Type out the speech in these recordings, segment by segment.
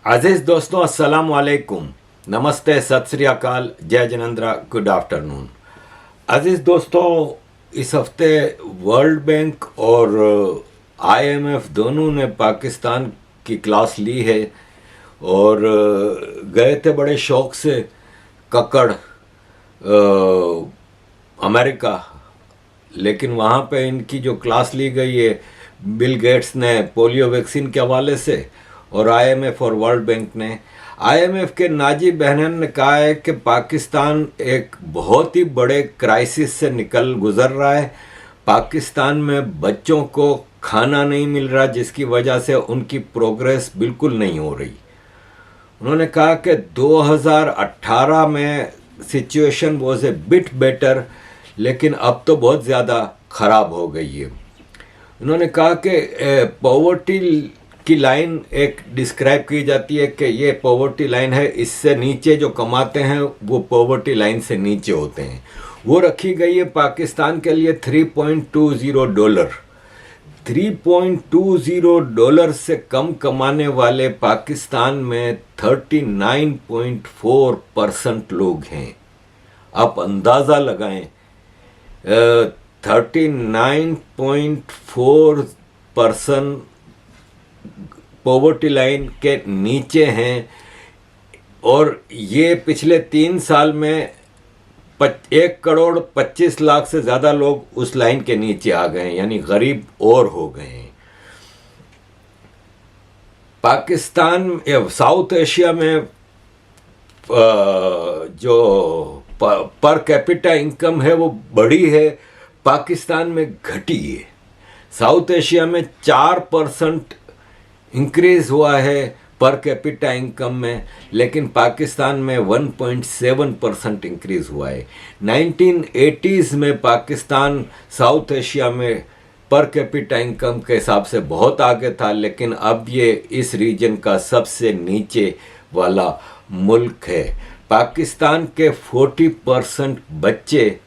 अजीज दोस्तों, अस्सलाम वालेकुम, नमस्ते, सत श्री अकाल, जय जिनेंद्रा, गुड आफ्टरनून। अजीज दोस्तों, इस हफ्ते वर्ल्ड बैंक और आईएमएफ दोनों ने पाकिस्तान की क्लास ली है और गए थे बड़े शौक से कक्कड़ अमेरिका। लेकिन वहाँ पे इनकी जो क्लास ली गई है बिल गेट्स ने पोलियो वैक्सीन के हवाले से, और आईएमएफ और वर्ल्ड बैंक ने। आईएमएफ के नाजी बहनन ने कहा है कि पाकिस्तान एक बहुत ही बड़े क्राइसिस से निकल गुजर रहा है। पाकिस्तान में बच्चों को खाना नहीं मिल रहा, जिसकी वजह से उनकी प्रोग्रेस बिल्कुल नहीं हो रही। उन्होंने कहा कि 2018 में situation was a bit better, लेकिन अब तो बहुत ज़्यादा ख़राब हो गई है। उन्होंने कहा कि पॉवर्टी की लाइन एक डिस्क्राइब की जाती है कि ये पॉवर्टी लाइन है, इससे नीचे जो कमाते हैं वो पॉवर्टी लाइन से नीचे होते हैं। वो रखी गई है पाकिस्तान के लिए $3.20। $3.20 से कम कमाने वाले पाकिस्तान में 39.4% लोग हैं। आप अंदाज़ा लगाएं, 39.4% पॉवर्टी लाइन के नीचे हैं, और ये पिछले 3 साल में 1,25,00,000 से ज़्यादा लोग उस लाइन के नीचे आ गए हैं, यानी गरीब और हो गए हैं। पाकिस्तान साउथ एशिया में जो पर कैपिटा इनकम है वो बढ़ी है, पाकिस्तान में घटी है। साउथ एशिया में 4% इंक्रीज हुआ है पर कैपिटा इनकम में, लेकिन पाकिस्तान में 1.7% इंक्रीज हुआ है। 1980s में पाकिस्तान साउथ एशिया में पर कैपिटा इनकम के हिसाब से बहुत आगे था, लेकिन अब ये इस रीजन का सबसे नीचे वाला मुल्क है। पाकिस्तान के 40% बच्चे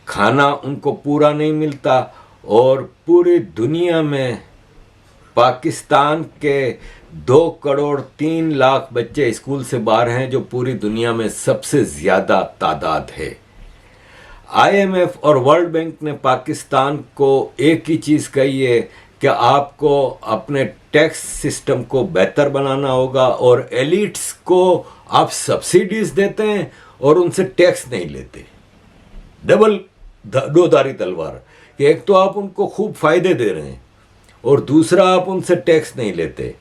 खाना उनको पूरा नहीं मिलता, और पूरी दुनिया में पाकिस्तान के 2,03,00,000 बच्चे स्कूल से बाहर हैं, जो पूरी दुनिया में सबसे ज़्यादा तादाद है। आईएमएफ और वर्ल्ड बैंक ने पाकिस्तान को एक ही चीज़ कही है कि आपको अपने टैक्स सिस्टम को बेहतर बनाना होगा, और एलिट्स को आप सब्सिडीज देते हैं और उनसे टैक्स नहीं लेते। डबल दोधारी तलवार कि एक तो आप उनको खूब फायदे दे रहे हैं और दूसरा आप उनसे टैक्स नहीं लेते।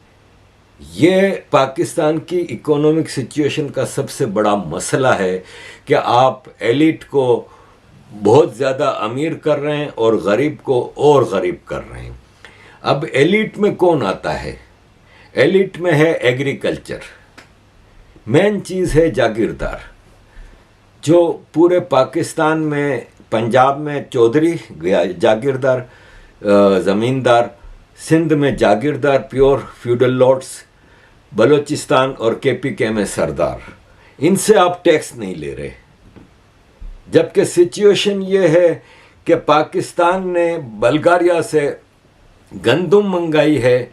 ये पाकिस्तान की इकोनॉमिक सिचुएशन का सबसे बड़ा मसला है कि आप एलिट को बहुत ज़्यादा अमीर कर रहे हैं और गरीब को और गरीब कर रहे हैं। अब एलिट में कौन आता है? एलिट में है एग्रीकल्चर, मेन चीज़ है जागीरदार, जो पूरे पाकिस्तान में पंजाब में चौधरी जागीरदार ज़मींदार, सिंध में जागीरदार प्योर फ्यूडल लॉर्ड्स, बलूचिस्तान और केपीके में सरदार। इनसे आप टैक्स नहीं ले रहे। जबकि सिचुएशन ये है कि पाकिस्तान ने बल्गारिया से गंदम मंगाई है,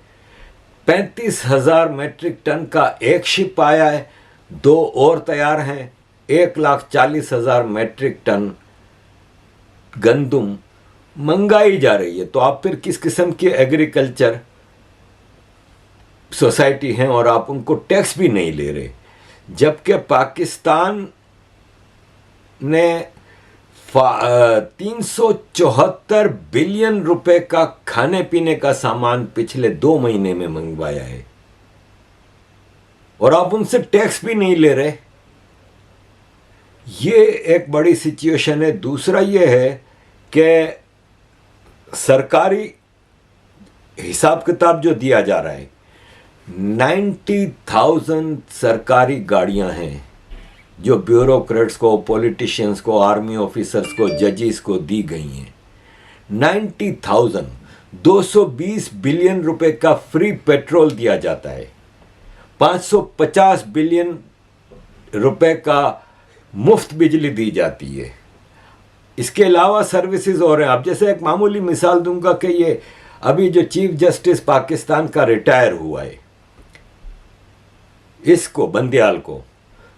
35,000 मेट्रिक टन का एक शिप आया है, 2 और तैयार हैं, 1,40,000 मेट्रिक टन गंदम मंगाई जा रही है। तो आप फिर किस किस्म की एग्रीकल्चर सोसाइटी हैं और आप उनको टैक्स भी नहीं ले रहे। जबकि पाकिस्तान ने 374 बिलियन रुपए का खाने पीने का सामान पिछले 2 महीने में मंगवाया है, और आप उनसे टैक्स भी नहीं ले रहे। ये एक बड़ी सिचुएशन है। दूसरा ये है कि सरकारी हिसाब किताब जो दिया जा रहा है, 90,000 सरकारी गाड़ियां हैं जो ब्यूरोक्रेट्स को, पॉलिटिशियंस को, आर्मी ऑफिसर्स को, जजेस को दी गई हैं। 90,000, 220 बिलियन रुपए का फ्री पेट्रोल दिया जाता है, 550 बिलियन रुपए का मुफ्त बिजली दी जाती है। इसके अलावा सर्विसेज और हैं। अब जैसे एक मामूली मिसाल दूंगा कि ये अभी जो चीफ जस्टिस पाकिस्तान का रिटायर हुआ है, इसको बंदियाल को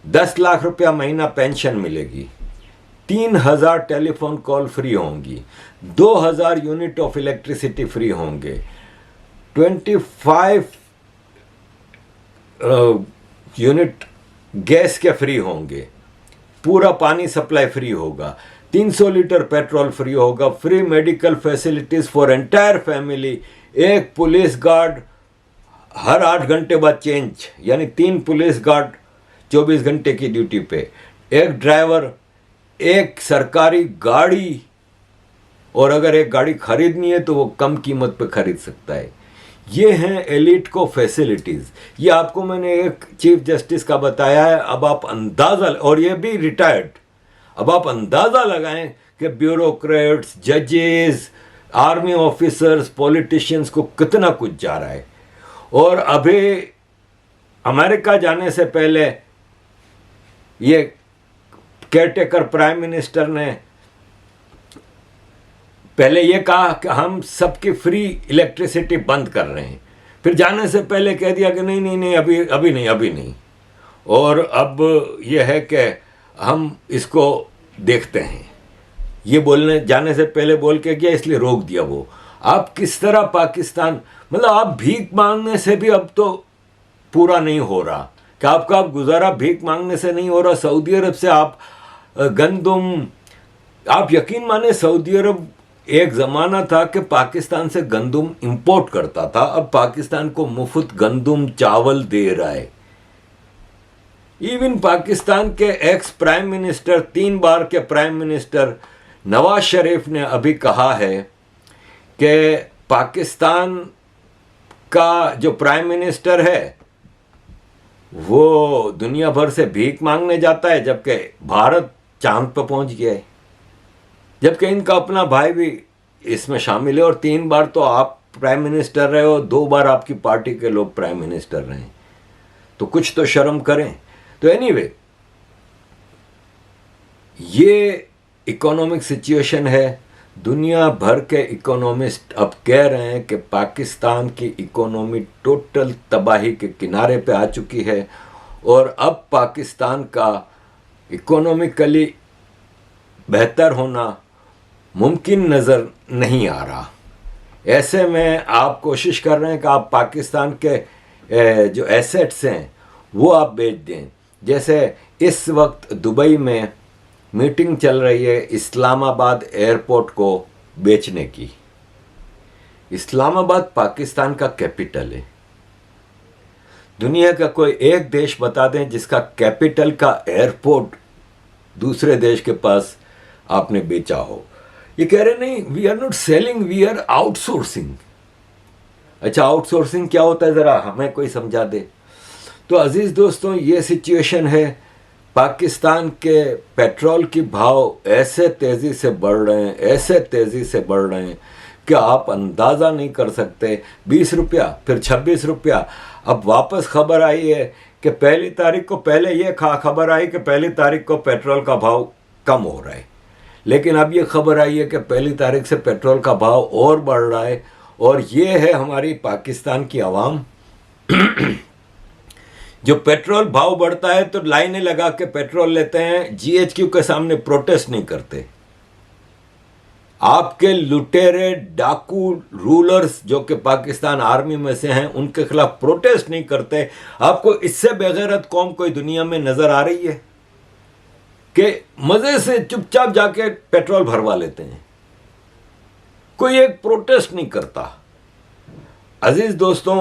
10 लाख रुपया महीना पेंशन मिलेगी, 3,000 टेलीफोन कॉल फ्री होंगी, 2,000 यूनिट ऑफ इलेक्ट्रिसिटी फ्री होंगे, 25 यूनिट गैस के फ्री होंगे, पूरा पानी सप्लाई फ्री होगा, 300 लीटर पेट्रोल फ्री होगा, free medical facilities for entire family, एक पुलिस गार्ड हर 8 घंटे बाद चेंज, यानी 3 पुलिस गार्ड 24 घंटे की ड्यूटी पे, एक ड्राइवर, एक सरकारी गाड़ी, और अगर एक गाड़ी खरीदनी है तो वो कम कीमत पे खरीद सकता है। ये हैं एलिट को फैसिलिटीज। ये आपको मैंने एक चीफ जस्टिस का बताया है। अब आप अंदाजा, और ये भी रिटायर्ड, अब आप अंदाजा लगाएं कि ब्यूरोक्रेट्स, जजेस, आर्मी ऑफिसर्स, पॉलिटिशियंस को कितना कुछ जा रहा है। और अभी अमेरिका जाने से पहले ये केयरटेकर प्राइम मिनिस्टर ने पहले ये कहा कि हम सबकी फ्री इलेक्ट्रिसिटी बंद कर रहे हैं, फिर जाने से पहले कह दिया कि नहीं नहीं नहीं, अभी नहीं। और अब यह है कि हम इसको देखते हैं, ये बोलने जाने से पहले बोल के गया, इसलिए रोक दिया। वो आप किस तरह पाकिस्तान, मतलब आप भीख मांगने से भी अब तो पूरा नहीं हो रहा कि आपका गुजारा भीख मांगने से नहीं हो रहा। सऊदी अरब से आप गंदुम, आप यकीन माने सऊदी अरब एक ज़माना था कि पाकिस्तान से गंदुम इंपोर्ट करता था, अब पाकिस्तान को मुफ्त गंदुम चावल दे रहा है। इवन पाकिस्तान के एक्स प्राइम मिनिस्टर, 3 बार के प्राइम मिनिस्टर नवाज शरीफ ने अभी कहा है कि पाकिस्तान का जो प्राइम मिनिस्टर है वो दुनिया भर से भीख मांगने जाता है, जबकि भारत चांद पर पहुंच गया है, जबकि इनका अपना भाई भी इसमें शामिल है। और 3 बार तो आप प्राइम मिनिस्टर रहे हो, 2 बार आपकी पार्टी के लोग प्राइम मिनिस्टर रहे, तो कुछ तो शर्म करें। तो एनीवे, ये इकोनॉमिक सिचुएशन है। दुनिया भर के इकोनॉमिस्ट अब कह रहे हैं कि पाकिस्तान की इकोनॉमी टोटल तबाही के किनारे पे आ चुकी है और अब पाकिस्तान का इकोनॉमिकली बेहतर होना मुमकिन नज़र नहीं आ रहा। ऐसे में आप कोशिश कर रहे हैं कि आप पाकिस्तान के जो एसेट्स हैं वो आप बेच दें। जैसे इस वक्त दुबई में मीटिंग चल रही है इस्लामाबाद एयरपोर्ट को बेचने की। इस्लामाबाद पाकिस्तान का कैपिटल है। दुनिया का कोई एक देश बता दें जिसका कैपिटल का एयरपोर्ट दूसरे देश के पास आपने बेचा हो। ये कह रहे नहीं, we are not selling, we are outsourcing. अच्छा, आउटसोर्सिंग क्या होता है, ज़रा हमें कोई समझा दे। तो अजीज़ दोस्तों, ये सिचुएशन है। पाकिस्तान के पेट्रोल की भाव ऐसे तेज़ी से बढ़ रहे हैं, ऐसे तेज़ी से बढ़ रहे हैं कि आप अंदाज़ा नहीं कर सकते। 20 रुपया, फिर 26 रुपया। अब वापस खबर आई है कि 1 तारीख को, पहले ये खबर आई कि 1 तारीख को पेट्रोल का भाव कम हो रहा है, लेकिन अब ये खबर आई है कि 1 तारीख से पेट्रोल का भाव और बढ़ रहा है। और ये है हमारी पाकिस्तान की आवाम जो पेट्रोल भाव बढ़ता है तो लाइनें लगा के पेट्रोल लेते हैं, जीएचक्यू के सामने प्रोटेस्ट नहीं करते। आपके लुटेरे डाकू रूलर्स जो कि पाकिस्तान आर्मी में से हैं, उनके खिलाफ प्रोटेस्ट नहीं करते। आपको इससे बेगैरत कौम कोई दुनिया में नजर आ रही है कि मजे से चुपचाप जाके पेट्रोल भरवा लेते हैं, कोई एक प्रोटेस्ट नहीं करता। अजीज दोस्तों,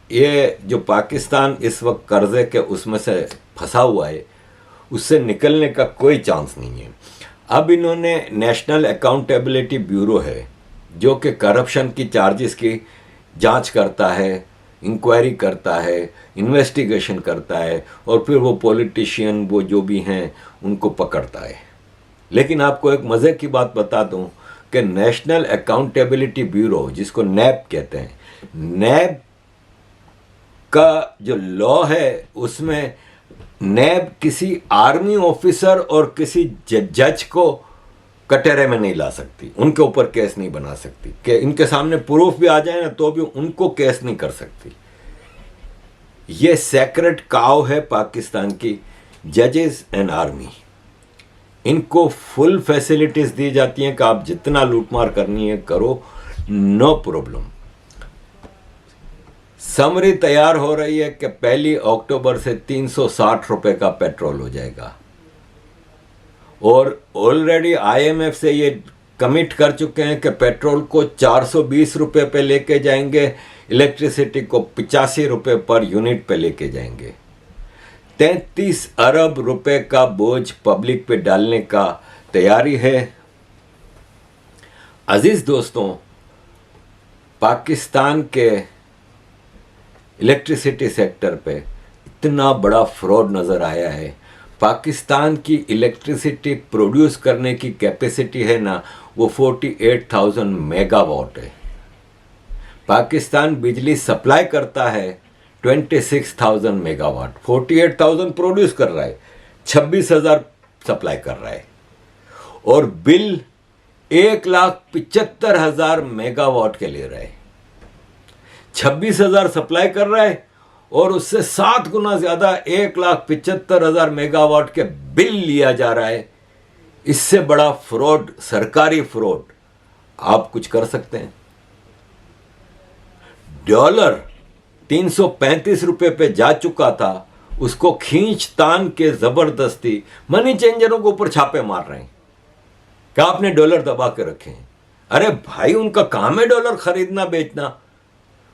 ये जो पाकिस्तान इस वक्त कर्जे के उसमें से फंसा हुआ है, उससे निकलने का कोई चांस नहीं है। अब इन्होंने नेशनल अकाउंटेबिलिटी ब्यूरो है जो कि करप्शन की चार्जेस की जांच करता है, इंक्वायरी करता है, इन्वेस्टिगेशन करता है और फिर वो पॉलिटिशियन, वो जो भी हैं, उनको पकड़ता है। लेकिन आपको एक मज़े की बात बता दूं कि नेशनल अकाउंटेबिलिटी ब्यूरो, जिसको नैब कहते हैं, नैब का जो लॉ है उसमें नैब किसी आर्मी ऑफिसर और किसी जज को कटहरे में नहीं ला सकती, उनके ऊपर केस नहीं बना सकती, कि इनके सामने प्रूफ भी आ जाए ना तो भी उनको केस नहीं कर सकती। ये सेक्रेट काव है पाकिस्तान की जजेस एंड आर्मी। इनको फुल फैसिलिटीज दी जाती हैं कि आप जितना लूटमार करनी है करो, नो प्रॉब्लम। समरी तैयार हो रही है कि 1 अक्टूबर से 360 रुपए का पेट्रोल हो जाएगा, और ऑलरेडी आईएमएफ से ये कमिट कर चुके हैं कि पेट्रोल को 420 रुपए पे लेके जाएंगे, इलेक्ट्रिसिटी को 85 रुपए पर यूनिट पे लेके जाएंगे। 33 अरब रुपए का बोझ पब्लिक पे डालने का तैयारी है। अजीज दोस्तों, पाकिस्तान के इलेक्ट्रिसिटी सेक्टर पे इतना बड़ा फ्रॉड नज़र आया है। पाकिस्तान की इलेक्ट्रिसिटी प्रोड्यूस करने की कैपेसिटी है ना, वो 48,000 मेगावाट है। पाकिस्तान बिजली सप्लाई करता है 26,000 मेगावाट। 48,000 प्रोड्यूस कर रहा है, 26,000 सप्लाई कर रहा है, और बिल 1,75,000 मेगावाट के ले रहा है। 26,000 सप्लाई कर रहा है और उससे 7 गुना ज्यादा 1,75,000 मेगावाट के बिल लिया जा रहा है। इससे बड़ा फ्रॉड, सरकारी फ्रॉड आप कुछ कर सकते हैं? डॉलर 335 रुपए पे जा चुका था, उसको खींच तान के जबरदस्ती मनी चेंजरों के ऊपर छापे मार रहे हैं कि आपने डॉलर दबा के रखे हैं। अरे भाई, उनका काम है डॉलर खरीदना बेचना।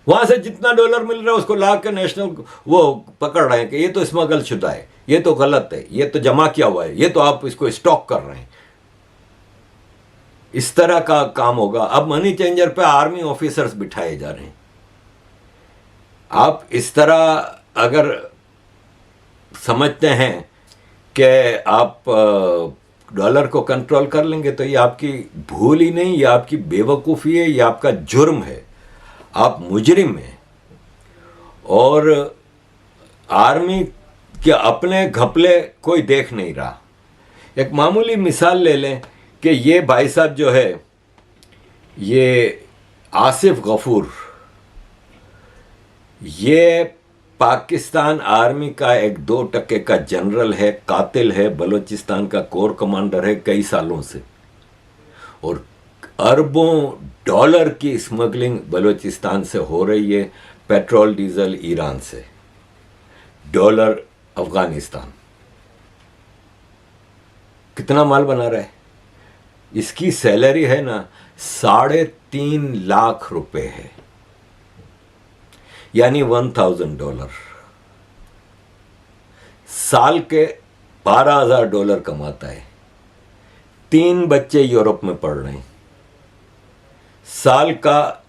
वहां से जितना डॉलर मिल रहा है उसको ला के नेशनल वो पकड़ रहे हैं कि ये तो स्मगल शुदा है, ये तो गलत है, ये तो जमा किया हुआ है, ये तो आप इसको स्टॉक कर रहे हैं। इस तरह का काम होगा। अब मनी चेंजर पे आर्मी ऑफिसर्स बिठाए जा रहे हैं। आप इस तरह अगर समझते हैं कि आप डॉलर को कंट्रोल कर लेंगे तो ये आपकी भूल ही नहीं, ये आपकी बेवकूफ़ी है, ये आपका जुर्म है, आप मुजरिम हैं। और आर्मी के अपने घपले कोई देख नहीं रहा। एक मामूली मिसाल ले लें कि ये भाई साहब जो है, ये आसिफ गफूर, ये पाकिस्तान आर्मी का एक 2% का जनरल है, कातिल है, बलूचिस्तान का कोर कमांडर है कई सालों से, और अरबों डॉलर की स्मगलिंग बलूचिस्तान से हो रही है, पेट्रोल डीजल ईरान से, डॉलर अफगानिस्तान। कितना माल बना रहा है? इसकी सैलरी है ना 3.5 लाख रुपए है, यानी $1,000। साल के $12,000 कमाता है। 3 बच्चे यूरोप में पढ़ रहे हैं। साल का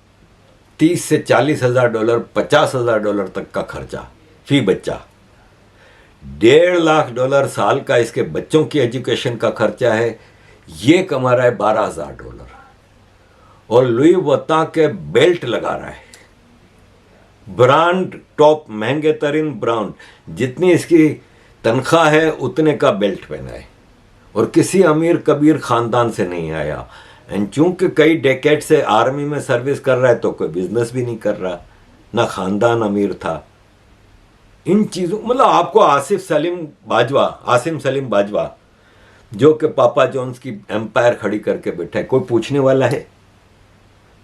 30 से $40,000, $50,000 तक का खर्चा फी बच्चा। $1.5 लाख साल का इसके बच्चों की एजुकेशन का खर्चा है। ये कमा रहा है $12,000 और लुई वुइटन के बेल्ट लगा रहा है, ब्रांड, टॉप महंगे तरीन ब्रांड। जितनी इसकी तनख्वाह है उतने का बेल्ट पहना है, और किसी अमीर कबीर खानदान से नहीं आया। एंड चूंकि कई डेकेड से आर्मी में सर्विस कर रहा है तो कोई बिजनेस भी नहीं कर रहा, ना खानदान अमीर था। इन चीज़ों मतलब आपको आसिम सलीम बाजवा जो कि पापा जॉन्स की एम्पायर खड़ी करके बैठा है, कोई पूछने वाला है?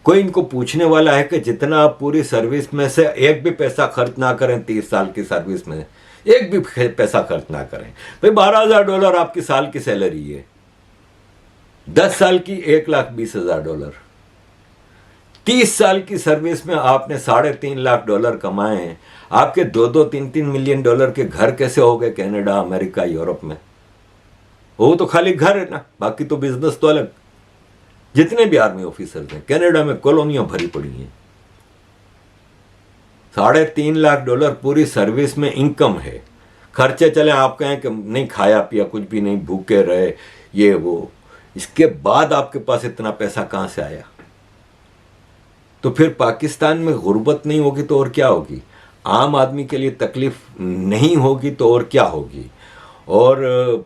कोई इनको पूछने वाला है कि जितना आप पूरी सर्विस में से एक भी पैसा खर्च ना करें, 30 साल की सर्विस में एक भी पैसा खर्च ना करें, भाई $12,000 आपकी साल की सैलरी है। 10 साल की $1,20,000। 30 साल की सर्विस में आपने $3.5 लाख कमाए हैं। आपके 2-2, 3-3 मिलियन डॉलर के घर कैसे हो गए कनाडा, अमेरिका, यूरोप में? वो तो खाली घर है ना, बाकी तो बिजनेस तो अलग। जितने भी आर्मी ऑफिसर्स हैं कनाडा में कॉलोनियां भरी पड़ी हैं। $3.5 लाख पूरी सर्विस में इनकम है। खर्चे चले आप कहें कि नहीं खाया पिया कुछ भी नहीं, भूखे रहे, ये वो, इसके बाद आपके पास इतना पैसा कहां से आया? तो फिर पाकिस्तान में गुर्बत नहीं होगी तो और क्या होगी? आम आदमी के लिए तकलीफ नहीं होगी तो और क्या होगी? और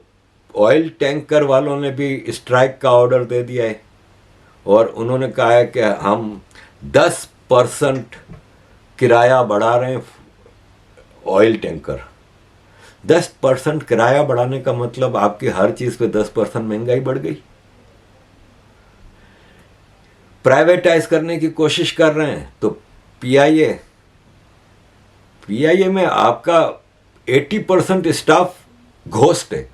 ऑयल टैंकर वालों ने भी स्ट्राइक का ऑर्डर दे दिया है और उन्होंने कहा है कि हम 10% किराया बढ़ा रहे हैं। ऑयल टैंकर 10% किराया बढ़ाने का मतलब आपकी हर चीज पे 10% महंगाई बढ़ गई। प्राइवेटाइज करने की कोशिश कर रहे हैं तो पीआईए में आपका 80% स्टाफ घोस्ट है।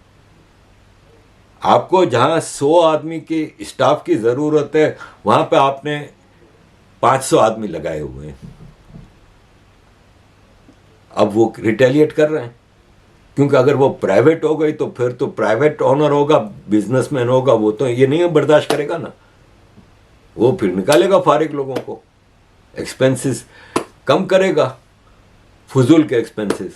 आपको जहां 100 आदमी की स्टाफ की जरूरत है वहां पे आपने 500 आदमी लगाए हुए हैं। अब वो रिटेलिएट कर रहे हैं क्योंकि अगर वो प्राइवेट हो गई तो फिर तो प्राइवेट ओनर होगा, बिजनेसमैन होगा, वो तो ये नहीं बर्दाश्त करेगा ना, वो फिर निकालेगा फारिग लोगों को, एक्सपेंसेस कम करेगा, फजूल के एक्सपेंसेस।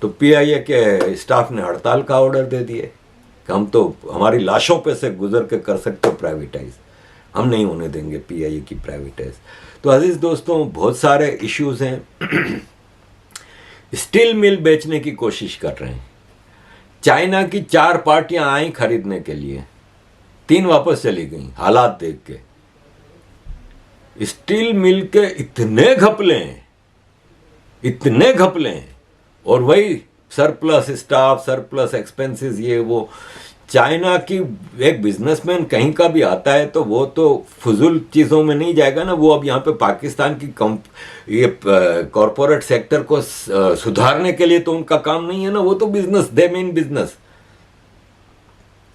तो पीआईए के स्टाफ ने हड़ताल का ऑर्डर दे दिए कि हम तो हमारी लाशों पे से गुजर के कर सकते हो प्राइवेटाइज, हम नहीं होने देंगे पीआईए की प्राइवेटाइज। तो अजीज दोस्तों, बहुत सारे इश्यूज हैं। स्टील मिल बेचने की कोशिश कर रहे हैं। चाइना की 4 पार्टियां आई खरीदने के लिए, 3 वापस चली गई हालात देख के। स्टील मिल के इतने घपले हैं और वही सरप्लस स्टाफ, सरप्लस एक्सपेंसेस, ये वो। चाइना की एक बिजनेसमैन कहीं का भी आता है तो वो तो फजूल चीज़ों में नहीं जाएगा ना, वो अब यहाँ पे पाकिस्तान की ये कॉरपोरेट सेक्टर को सुधारने के लिए तो उनका काम नहीं है ना, वो तो बिजनेस, दे मीन बिजनेस।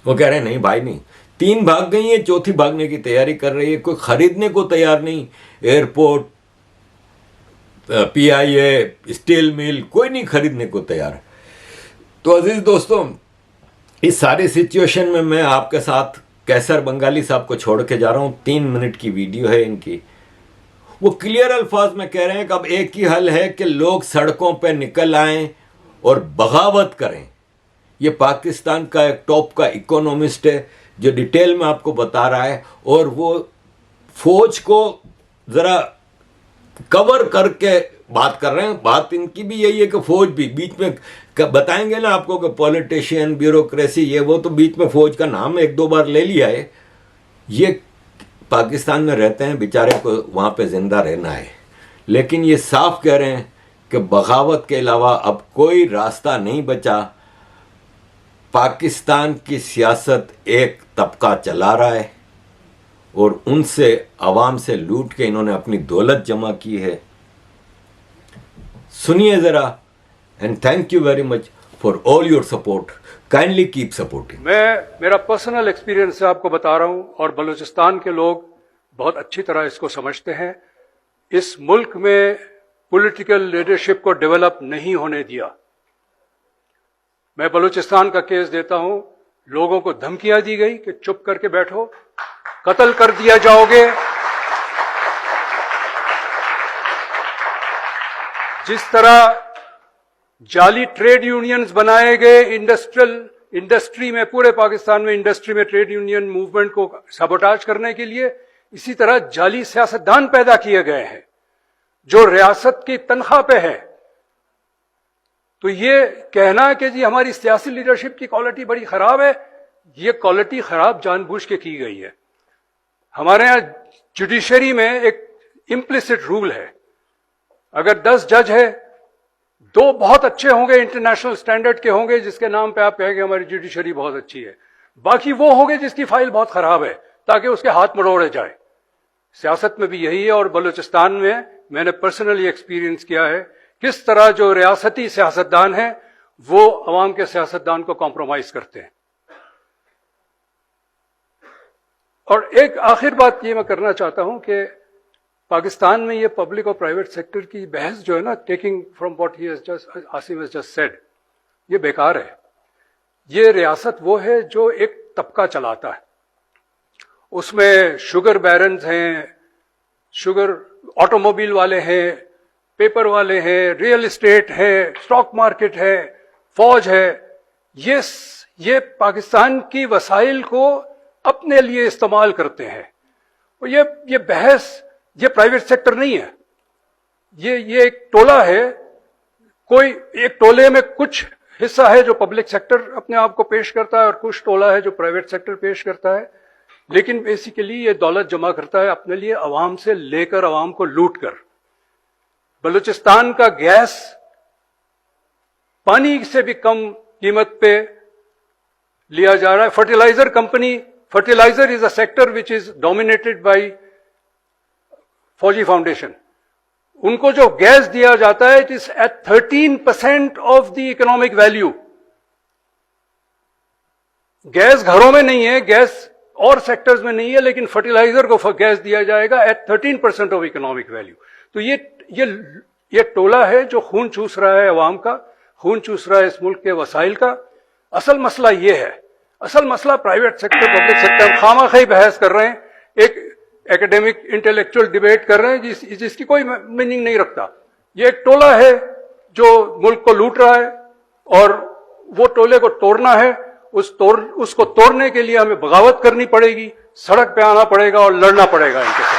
वो कह रहे हैं नहीं भाई नहीं, 3 भाग गई है, चौथी भागने की तैयारी कर रही है, कोई खरीदने को तैयार नहीं। एयरपोर्ट, पीआईए, स्टील मिल, कोई नहीं खरीदने को तैयार। तो अजीज दोस्तों, इस सारी सिचुएशन में मैं आपके साथ कैसर बंगाली साहब को छोड़ के जा रहा हूं। 3 मिनट की वीडियो है इनकी। वो क्लियर अल्फाज में कह रहे हैं कि अब एक ही हल है कि लोग सड़कों पे निकल आएं और बगावत करें। ये पाकिस्तान का एक टॉप का इकोनॉमिस्ट है जो डिटेल में आपको बता रहा है, और वो फौज को जरा कवर करके बात कर रहे हैं। बात इनकी भी यही है कि फौज भी बीच में बताएंगे ना आपको कि पॉलिटिशियन, ब्यूरोक्रेसी, ये वो, तो बीच में फौज का नाम 1-2 बार ले लिया है। ये पाकिस्तान में रहते हैं, बेचारे को वहां पे जिंदा रहना है, लेकिन ये साफ कह रहे हैं कि बगावत के अलावा अब कोई रास्ता नहीं बचा। पाकिस्तान की सियासत एक तबका चला रहा है और उनसे, आवाम से लूट के इन्होंने अपनी दौलत जमा की है। सुनिए जरा। And thank you very much for all your support, kindly keep supporting. मैं मेरा पर्सनल एक्सपीरियंस से आपको बता रहा हूं, और बलूचिस्तान के लोग बहुत अच्छी तरह इसको समझते हैं। इस मुल्क में पॉलिटिकल लीडरशिप को डेवलप नहीं होने दिया। मैं बलूचिस्तान का केस देता हूं, लोगों को धमकियां दी गई कि चुप करके बैठो, कत्ल कर दिया जाओगे। जिस तरह जाली ट्रेड यूनियंस बनाए गए इंडस्ट्री में, पूरे पाकिस्तान में इंडस्ट्री में ट्रेड यूनियन मूवमेंट को सबोटाज करने के लिए, इसी तरह जाली सियासतदान पैदा किए गए हैं जो रियासत की तनख्वाह पे है। तो ये कहना कि जी हमारी सियासी लीडरशिप की क्वालिटी बड़ी खराब है, ये क्वालिटी खराब जानबूझ के की गई है। हमारे यहाँ जुडिशरी में एक इम्प्लिसिट रूल है, अगर 10 जज है, 2 बहुत अच्छे होंगे, इंटरनेशनल स्टैंडर्ड के होंगे, जिसके नाम पे आप कहेंगे हमारी जुडिशरी बहुत अच्छी है, बाकी वो होंगे जिसकी फाइल बहुत खराब है, ताकि उसके हाथ मरोड़े जाए। सियासत में भी यही है, और बलूचिस्तान में मैंने पर्सनली एक्सपीरियंस किया है किस तरह जो रियासती सियासतदान है वो अवाम के सियासतदान को कॉम्प्रोमाइज करते हैं। और एक आखिर बात ये मैं करना चाहता हूं कि पाकिस्तान में ये पब्लिक और प्राइवेट सेक्टर की बहस जो है ना, taking from what he has just, Asim has just said, ये बेकार है। ये रियासत वो है जो एक तबका चलाता है, उसमें शुगर बैरन्स हैं, शुगर ऑटोमोबाइल वाले हैं, पेपर वाले हैं, रियल एस्टेट है, स्टॉक मार्केट है, फौज है। ये पाकिस्तान की वसाइल को अपने लिए इस्तेमाल करते हैं। और ये बहस, ये प्राइवेट सेक्टर नहीं है, ये एक टोला है। कोई एक टोले में कुछ हिस्सा है जो पब्लिक सेक्टर अपने आप को पेश करता है और कुछ टोला है जो प्राइवेट सेक्टर पेश करता है। लेकिन बेसिकली ये दौलत जमा करता है अपने लिए अवाम से लेकर, अवाम को लूट कर। बलूचिस्तान का गैस पानी से भी कम कीमत पे लिया जा रहा है। Fertiliser company, fertiliser is a sector which is dominated by Fauji foundation. उनको जो गैस दिया जाता है, it is at 13% of the economic value. Gas घरों में नहीं है, गैस और सेक्टर्स में नहीं है, लेकिन फर्टिलाइजर को गैस दिया जाएगा एट 13% ऑफ इकोनॉमिक वैल्यू। तो ये टोला है जो खून चूस रहा है अवाम का, खून चूस रहा है इस मुल्क के वसाइल का। असल मसला ये है, असल मसला प्राइवेट सेक्टर, पब्लिक सेक्टर खामाखाई बहस कर रहे हैं, एक एकेडमिक इंटेलेक्चुअल डिबेट कर रहे हैं जिसकी कोई मीनिंग नहीं रखता। ये एक टोला है जो मुल्क को लूट रहा है और वो टोले को तोड़ना है। उसको तोड़ने के लिए हमें बगावत करनी पड़ेगी, सड़क पे आना पड़ेगा और लड़ना पड़ेगा इनके साथ।